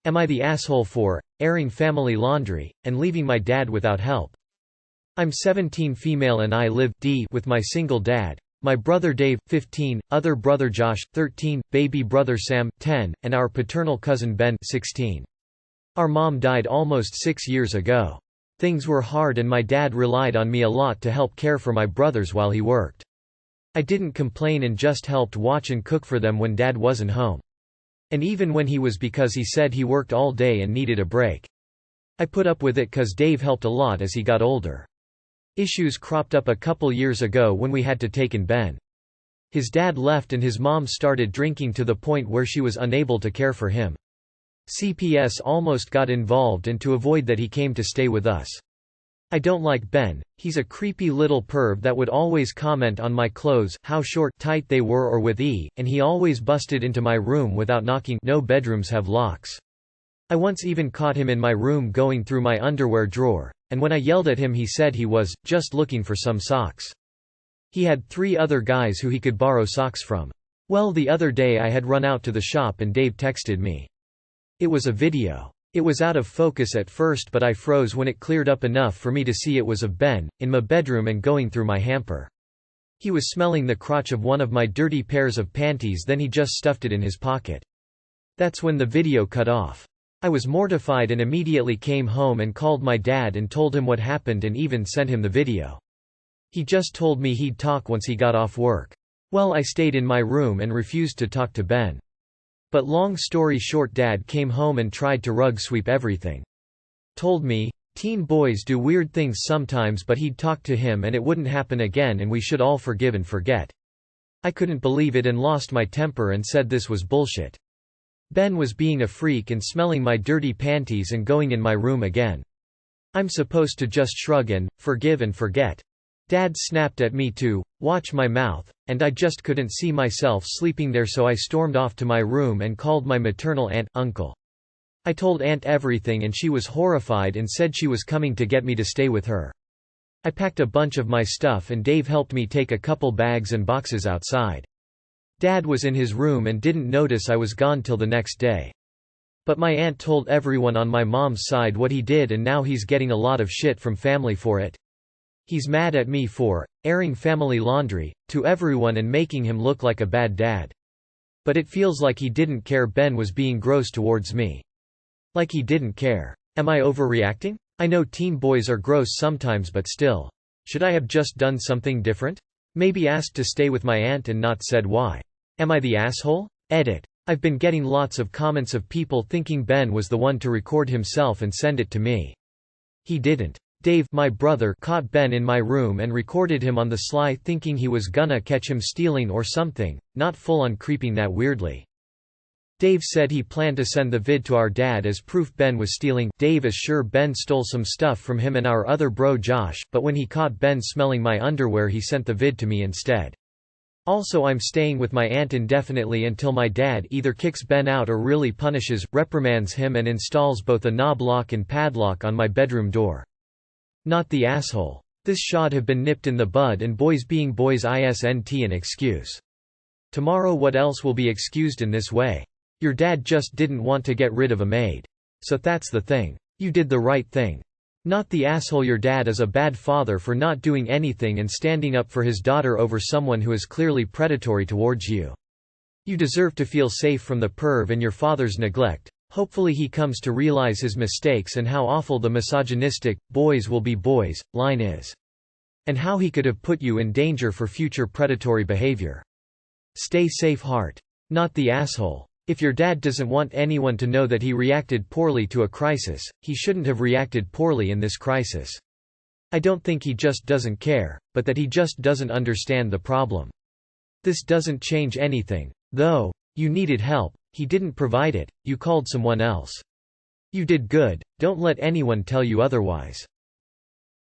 Am I the asshole for airing family laundry and leaving my dad without help? I'm 17, female, and I live with my single dad, my brother Dave, 15, other brother Josh, 13, baby brother Sam, 10, and our paternal cousin Ben, 16. Our mom died almost 6 years ago. Things were hard and my dad relied on me a lot to help care for my brothers while he worked. I didn't complain and just helped watch and cook for them when dad wasn't home. And even when he was, because he said he worked all day and needed a break. I put up with it 'cause Dave helped a lot as he got older. Issues cropped up a couple years ago when we had to take in Ben. His dad left and his mom started drinking to the point where she was unable to care for him. CPS almost got involved, and to avoid that he came to stay with us. I don't like Ben, he's a creepy little perv that would always comment on my clothes, how short, tight they were or with and he always busted into my room without knocking. No bedrooms have locks. I once even caught him in my room going through my underwear drawer, and when I yelled at him he said he was just looking for some socks. He had 3 other guys who he could borrow socks from. Well, the other day I had run out to the shop and Dave texted me. It was a video. It was out of focus at first, but I froze when it cleared up enough for me to see it was of Ben, in my bedroom and going through my hamper. He was smelling the crotch of one of my dirty pairs of panties, then he just stuffed it in his pocket. That's when the video cut off. I was mortified and immediately came home and called my dad and told him what happened and even sent him the video. He just told me he'd talk once he got off work. Well, I stayed in my room and refused to talk to Ben. But long story short, dad came home and tried to rug sweep everything. Told me, teen boys do weird things sometimes, but he'd talk to him and it wouldn't happen again and we should all forgive and forget. I couldn't believe it and lost my temper and said this was bullshit. Ben was being a freak and smelling my dirty panties and going in my room again. I'm supposed to just shrug and forgive and forget. Dad snapped at me to watch my mouth, and I just couldn't see myself sleeping there, so I stormed off to my room and called my maternal aunt, uncle. I told aunt everything and she was horrified and said she was coming to get me to stay with her. I packed a bunch of my stuff and Dave helped me take a couple bags and boxes outside. Dad was in his room and didn't notice I was gone till the next day. But my aunt told everyone on my mom's side what he did and now he's getting a lot of shit from family for it. He's mad at me for airing family laundry to everyone and making him look like a bad dad. But it feels like he didn't care Ben was being gross towards me. Like he didn't care. Am I overreacting? I know teen boys are gross sometimes, but still. Should I have just done something different? Maybe asked to stay with my aunt and not said why. Am I the asshole? Edit. I've been getting lots of comments of people thinking Ben was the one to record himself and send it to me. He didn't. Dave, my brother, caught Ben in my room and recorded him on the sly, thinking he was gonna catch him stealing or something, not full on creeping that weirdly. Dave said he planned to send the vid to our dad as proof Ben was stealing. Dave is sure Ben stole some stuff from him and our other bro Josh, but when he caught Ben smelling my underwear he sent the vid to me instead. Also, I'm staying with my aunt indefinitely until my dad either kicks Ben out or really punishes, reprimands him and installs both a knob lock and padlock on my bedroom door. Not the asshole. This should have been nipped in the bud, and boys being boys isn't an excuse. Tomorrow what else will be excused in this way? Your dad just didn't want to get rid of a maid. So that's the thing. You did the right thing. Not the asshole. Your dad is a bad father for not doing anything and standing up for his daughter over someone who is clearly predatory towards you. You deserve to feel safe from the perv and your father's neglect. Hopefully he comes to realize his mistakes and how awful the misogynistic, boys will be boys, line is. And how he could have put you in danger for future predatory behavior. Stay safe, heart. Not the asshole. If your dad doesn't want anyone to know that he reacted poorly to a crisis, he shouldn't have reacted poorly in this crisis. I don't think he just doesn't care, but that he just doesn't understand the problem. This doesn't change anything, though. You needed help. He didn't provide it, you called someone else. You did good, don't let anyone tell you otherwise.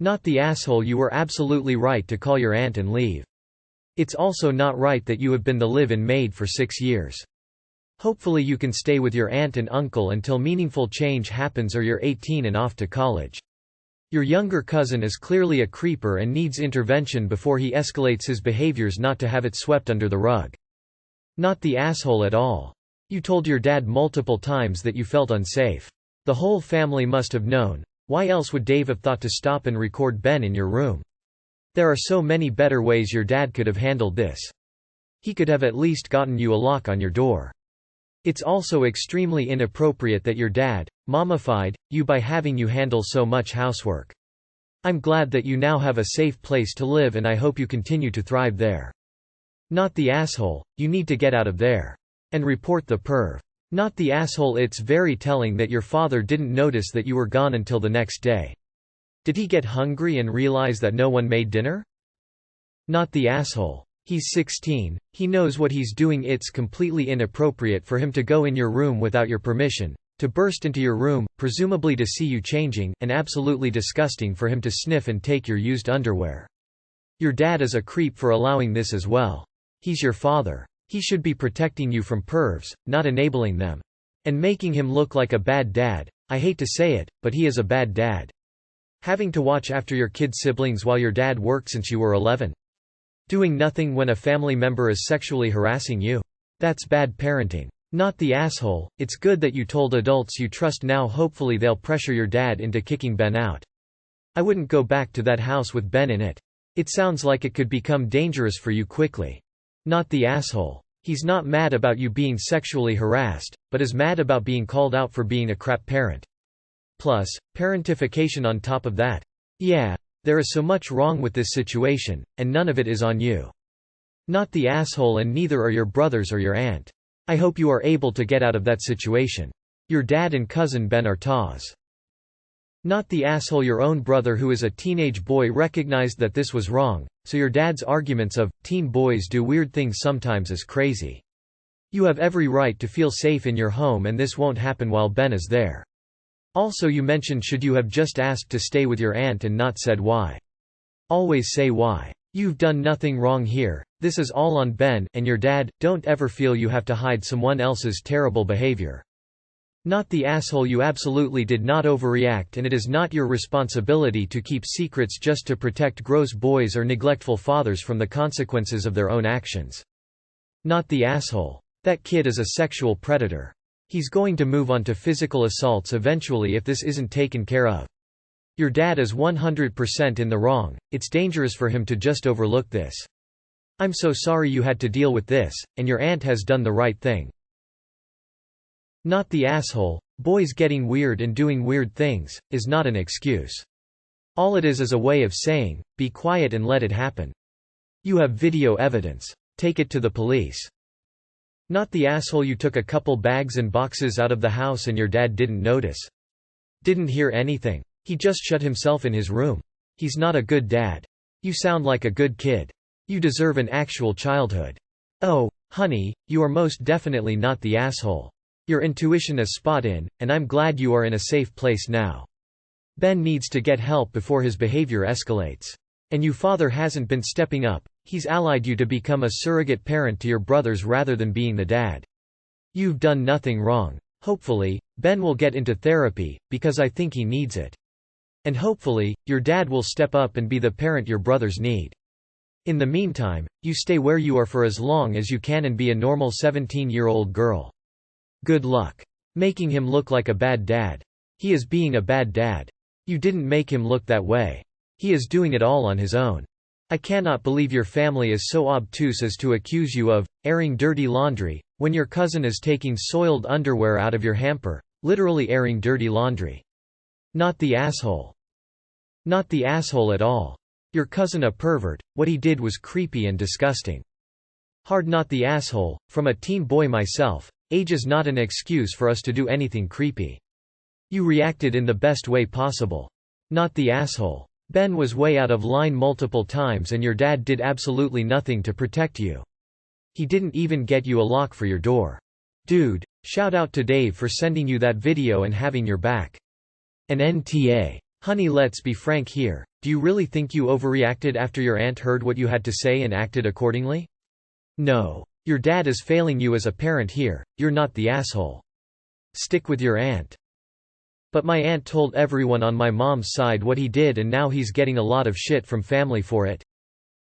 Not the asshole. You were absolutely right to call your aunt and leave. It's also not right that you have been the live-in maid for 6 years. Hopefully you can stay with your aunt and uncle until meaningful change happens or you're 18 and off to college. Your younger cousin is clearly a creeper and needs intervention before he escalates his behaviors, not to have it swept under the rug. Not the asshole at all. You told your dad multiple times that you felt unsafe. The whole family must have known. Why else would Dave have thought to stop and record Ben in your room? There are so many better ways your dad could have handled this. He could have at least gotten you a lock on your door. It's also extremely inappropriate that your dad mummified you by having you handle so much housework. I'm glad that you now have a safe place to live and I hope you continue to thrive there. Not the asshole, you need to get out of there. And report the perv. Not the asshole. It's very telling that your father didn't notice that you were gone until the next day. Did he get hungry and realize that no one made dinner? Not the asshole. He's 16, he knows what he's doing. It's completely inappropriate for him to go in your room without your permission, to burst into your room, presumably to see you changing, and absolutely disgusting for him to sniff and take your used underwear. Your dad is a creep for allowing this as well. He's your father. He should be protecting you from pervs, not enabling them. And making him look like a bad dad. I hate to say it, but he is a bad dad. Having to watch after your kid siblings while your dad worked since you were 11. Doing nothing when a family member is sexually harassing you. That's bad parenting. Not the asshole. It's good that you told adults you trust now. Hopefully they'll pressure your dad into kicking Ben out. I wouldn't go back to that house with Ben in it. It sounds like it could become dangerous for you quickly. Not the asshole. He's not mad about you being sexually harassed, but is mad about being called out for being a crap parent. Plus, parentification on top of that. Yeah, there is so much wrong with this situation, and none of it is on you. Not the asshole, and neither are your brothers or your aunt. I hope you are able to get out of that situation. Your dad and cousin Ben are TAs. Not the asshole. Your own brother who is a teenage boy recognized that this was wrong, so your dad's arguments of, teen boys do weird things sometimes is crazy. You have every right to feel safe in your home and this won't happen while Ben is there. Also you mentioned should you have just asked to stay with your aunt and not said why. Always say why. You've done nothing wrong here, this is all on Ben and your dad. Don't ever feel you have to hide someone else's terrible behavior. Not the asshole. You absolutely did not overreact and it is not your responsibility to keep secrets just to protect gross boys or neglectful fathers from the consequences of their own actions. Not the asshole. That kid is a sexual predator. He's going to move on to physical assaults eventually if this isn't taken care of. Your dad is 100% in the wrong, it's dangerous for him to just overlook this. I'm so sorry you had to deal with this, and your aunt has done the right thing. Not the asshole. Boys getting weird and doing weird things is not an excuse. All it is a way of saying, be quiet and let it happen. You have video evidence. Take it to the police. Not the asshole. You took a couple bags and boxes out of the house and your dad didn't notice. Didn't hear anything. He just shut himself in his room. He's not a good dad. You sound like a good kid. You deserve an actual childhood. Oh, honey, you are most definitely not the asshole. Your intuition is spot on, and I'm glad you are in a safe place now. Ben needs to get help before his behavior escalates. And you father hasn't been stepping up, he's allied you to become a surrogate parent to your brothers rather than being the dad. You've done nothing wrong. Hopefully, Ben will get into therapy, because I think he needs it. And hopefully, your dad will step up and be the parent your brothers need. In the meantime, you stay where you are for as long as you can and be a normal 17-year-old girl. Good luck. Making him look like a bad dad. He is being a bad dad. You didn't make him look that way. He is doing it all on his own. I cannot believe your family is so obtuse as to accuse you of airing dirty laundry, when your cousin is taking soiled underwear out of your hamper, literally airing dirty laundry. Not the asshole. Not the asshole at all. Your cousin a pervert, what he did was creepy and disgusting. Hard not the asshole. From a teen boy myself, age is not an excuse for us to do anything creepy. You reacted in the best way possible. Not the asshole. Ben was way out of line multiple times and your dad did absolutely nothing to protect you. He didn't even get you a lock for your door. Dude, shout out to Dave for sending you that video and having your back. An NTA. Honey, let's be frank here. Do you really think you overreacted after your aunt heard what you had to say and acted accordingly? No. Your dad is failing you as a parent here, you're not the asshole. Stick with your aunt. But my aunt told everyone on my mom's side what he did and now he's getting a lot of shit from family for it.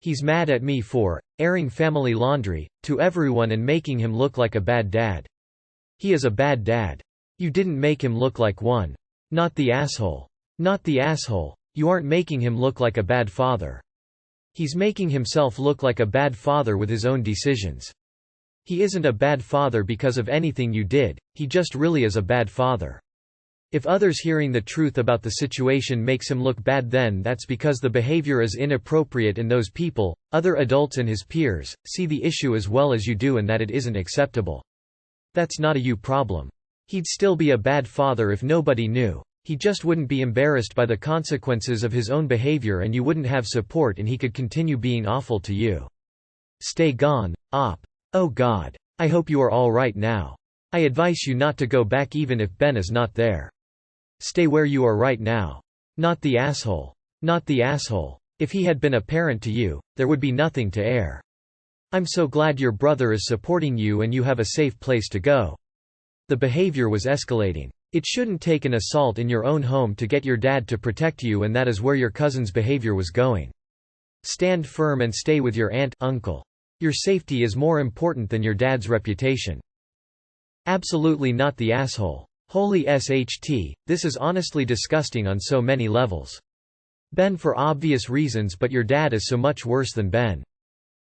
He's mad at me for airing family laundry to everyone and making him look like a bad dad. He is a bad dad. You didn't make him look like one. Not the asshole. Not the asshole. You aren't making him look like a bad father. He's making himself look like a bad father with his own decisions. He isn't a bad father because of anything you did, he just really is a bad father. If others hearing the truth about the situation makes him look bad, then that's because the behavior is inappropriate and those people, other adults and his peers, see the issue as well as you do and that it isn't acceptable. That's not a you problem. He'd still be a bad father if nobody knew. He just wouldn't be embarrassed by the consequences of his own behavior and you wouldn't have support and he could continue being awful to you. Stay gone, op. Oh God. I hope you are all right now. I advise you not to go back even if Ben is not there. Stay where you are right now. Not the asshole. Not the asshole. If he had been a parent to you, there would be nothing to air. I'm so glad your brother is supporting you and you have a safe place to go. The behavior was escalating. It shouldn't take an assault in your own home to get your dad to protect you, and that is where your cousin's behavior was going. Stand firm and stay with your aunt, uncle. Your safety is more important than your dad's reputation. Absolutely not the asshole. Holy SHT, this is honestly disgusting on so many levels. Ben for obvious reasons, but your dad is so much worse than Ben.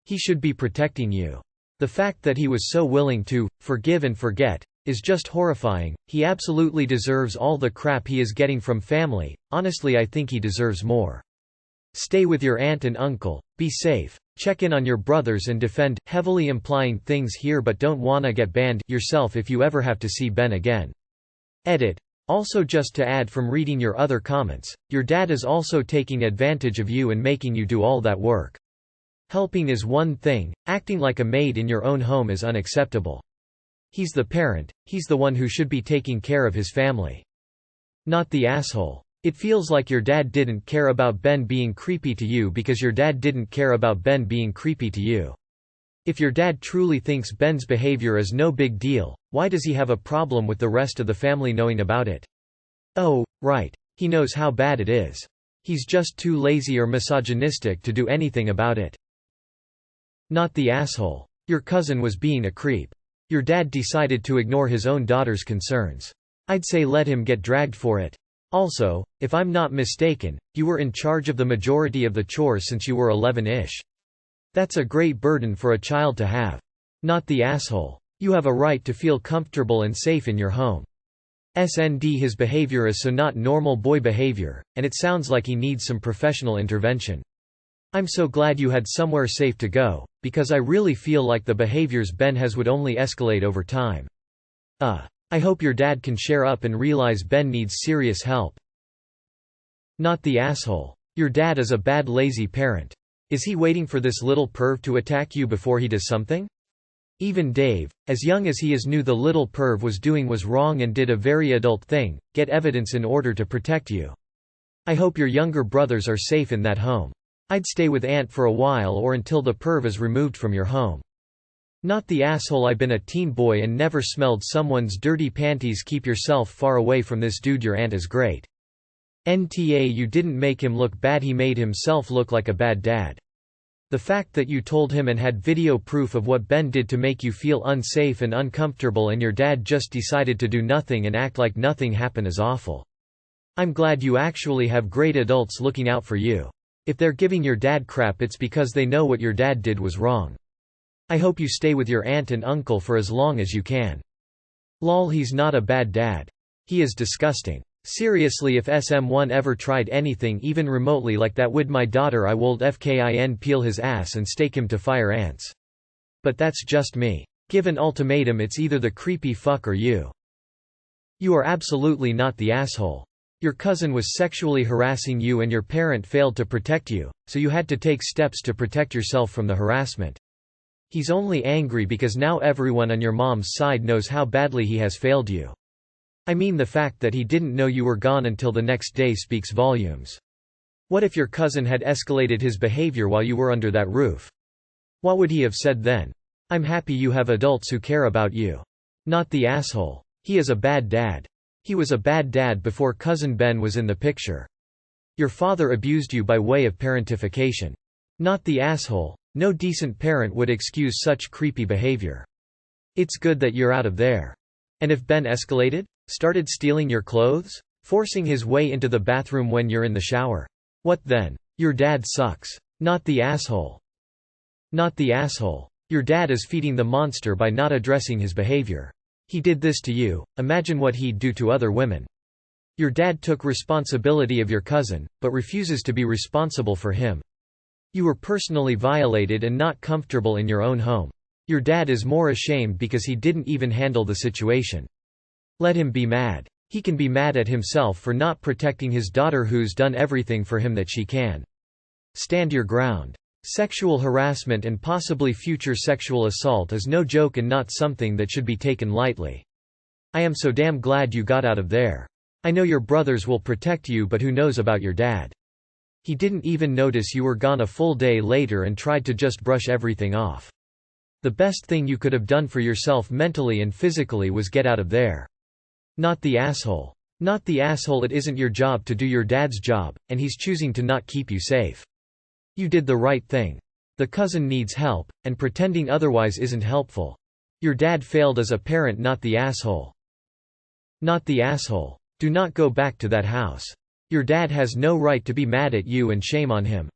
He should be protecting you. The fact that he was so willing to forgive and forget is just horrifying. He absolutely deserves all the crap he is getting from family. Honestly, I think he deserves more. Stay with your aunt and uncle, be safe, check in on your brothers and defend, heavily implying things here but don't wanna get banned, yourself if you ever have to see Ben again. Edit. Also, just to add from reading your other comments, your dad is also taking advantage of you and making you do all that work. Helping is one thing, acting like a maid in your own home is unacceptable. He's the parent, he's the one who should be taking care of his family. Not the asshole. It feels like your dad didn't care about Ben being creepy to you because your dad didn't care about Ben being creepy to you. If your dad truly thinks Ben's behavior is no big deal, why does he have a problem with the rest of the family knowing about it? Oh, right. He knows how bad it is. He's just too lazy or misogynistic to do anything about it. Not the asshole. Your cousin was being a creep. Your dad decided to ignore his own daughter's concerns. I'd say let him get dragged for it. Also, if I'm not mistaken, you were in charge of the majority of the chores since you were 11-ish. That's a great burden for a child to have. Not the asshole. You have a right to feel comfortable and safe in your home. SND his behavior is so not normal boy behavior, and it sounds like he needs some professional intervention. I'm so glad you had somewhere safe to go, because I really feel like the behaviors Ben has would only escalate over time. I hope your dad can share up and realize Ben needs serious help. Not the asshole. Your dad is a bad lazy parent. Is he waiting for this little perv to attack you before he does something? Even Dave, as young as he is, knew the little perv was doing was wrong and did a very adult thing, get evidence in order to protect you. I hope your younger brothers are safe in that home. I'd stay with aunt for a while or until the perv is removed from your home. Not the asshole. I've been a teen boy and never smelled someone's dirty panties. Keep yourself far away from this dude. Your aunt is great. NTA you didn't make him look bad, he made himself look like a bad dad. The fact that you told him and had video proof of what Ben did to make you feel unsafe and uncomfortable and your dad just decided to do nothing and act like nothing happened is awful. I'm glad you actually have great adults looking out for you. If they're giving your dad crap, it's because they know what your dad did was wrong. I hope you stay with your aunt and uncle for as long as you can. Lol, he's not a bad dad. He is disgusting. Seriously, if SM1 ever tried anything even remotely like that with my daughter, I would fkin peel his ass and stake him to fire ants. But that's just me. Give an ultimatum, it's either the creepy fuck or you. You are absolutely not the asshole. Your cousin was sexually harassing you and your parent failed to protect you, so you had to take steps to protect yourself from the harassment. He's only angry because now everyone on your mom's side knows how badly he has failed you. I mean, the fact that he didn't know you were gone until the next day speaks volumes. What if your cousin had escalated his behavior while you were under that roof? What would he have said then? I'm happy you have adults who care about you. Not the asshole. He is a bad dad. He was a bad dad before cousin Ben was in the picture. Your father abused you by way of parentification. Not the asshole. No decent parent would excuse such creepy behavior. It's good that you're out of there. And if Ben escalated? Started stealing your clothes? Forcing his way into the bathroom when you're in the shower? What then? Your dad sucks. Not the asshole. Not the asshole. Your dad is feeding the monster by not addressing his behavior. He did this to you, imagine what he'd do to other women. Your dad took responsibility of your cousin, but refuses to be responsible for him. You were personally violated and not comfortable in your own home. Your dad is more ashamed because he didn't even handle the situation. Let him be mad. He can be mad at himself for not protecting his daughter who's done everything for him that she can. Stand your ground. Sexual harassment and possibly future sexual assault is no joke and not something that should be taken lightly. I am so damn glad you got out of there. I know your brothers will protect you, but who knows about your dad? He didn't even notice you were gone a full day later and tried to just brush everything off. The best thing you could have done for yourself mentally and physically was get out of there. Not the asshole. Not the asshole. It isn't your job to do your dad's job, and he's choosing to not keep you safe. You did the right thing. The cousin needs help, and pretending otherwise isn't helpful. Your dad failed as a parent, not the asshole. Not the asshole. Do not go back to that house. Your dad has no right to be mad at you, and shame on him.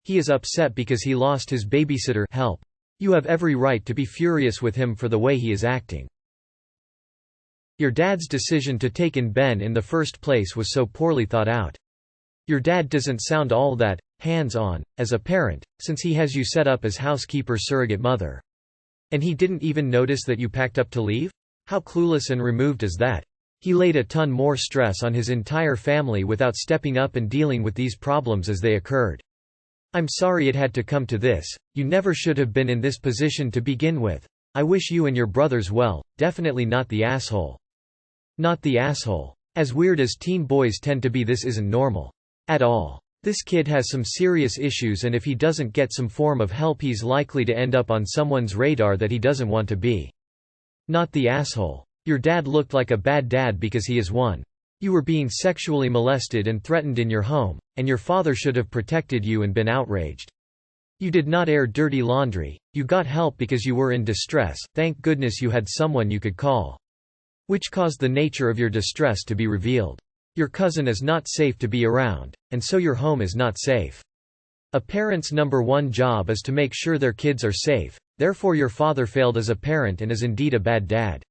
He is upset because he lost his babysitter. Help. You have every right to be furious with him for the way he is acting. Your dad's decision to take in Ben in the first place was so poorly thought out. Your dad doesn't sound all that hands-on as a parent, since he has you set up as housekeeper surrogate mother. And he didn't even notice that you packed up to leave? How clueless and removed is that? He laid a ton more stress on his entire family without stepping up and dealing with these problems as they occurred. I'm sorry it had to come to this. You never should have been in this position to begin with. I wish you and your brothers well, definitely not the asshole. Not the asshole. As weird as teen boys tend to be, this isn't normal. At all. This kid has some serious issues, and if he doesn't get some form of help, he's likely to end up on someone's radar that he doesn't want to be. Not the asshole. Your dad looked like a bad dad because he is one. You were being sexually molested and threatened in your home, and your father should have protected you and been outraged. You did not air dirty laundry. You got help because you were in distress. Thank goodness you had someone you could call. Which caused the nature of your distress to be revealed. Your cousin is not safe to be around, and so your home is not safe. A parent's number one job is to make sure their kids are safe, therefore your father failed as a parent and is indeed a bad dad.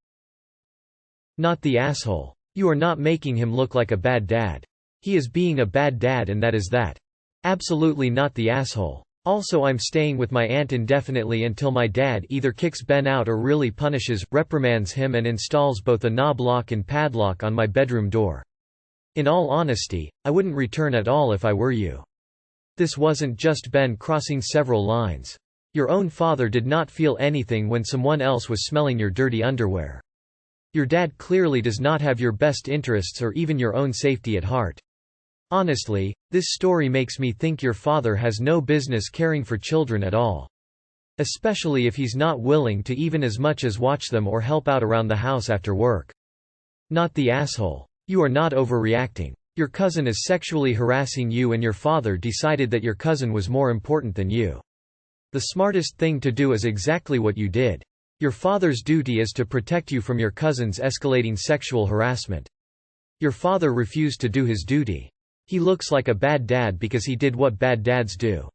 Not the asshole. You are not making him look like a bad dad. He is being a bad dad, and that is that. Absolutely not the asshole. Also, I'm staying with my aunt indefinitely until my dad either kicks Ben out or really punishes, reprimands him, and installs both a knob lock and padlock on my bedroom door. In all honesty, I wouldn't return at all if I were you. This wasn't just Ben crossing several lines. Your own father did not feel anything when someone else was smelling your dirty underwear. Your dad clearly does not have your best interests or even your own safety at heart. Honestly, this story makes me think your father has no business caring for children at all. Especially if he's not willing to even as much as watch them or help out around the house after work. Not the asshole. You are not overreacting. Your cousin is sexually harassing you, and your father decided that your cousin was more important than you. The smartest thing to do is exactly what you did. Your father's duty is to protect you from your cousin's escalating sexual harassment. Your father refused to do his duty. He looks like a bad dad because he did what bad dads do.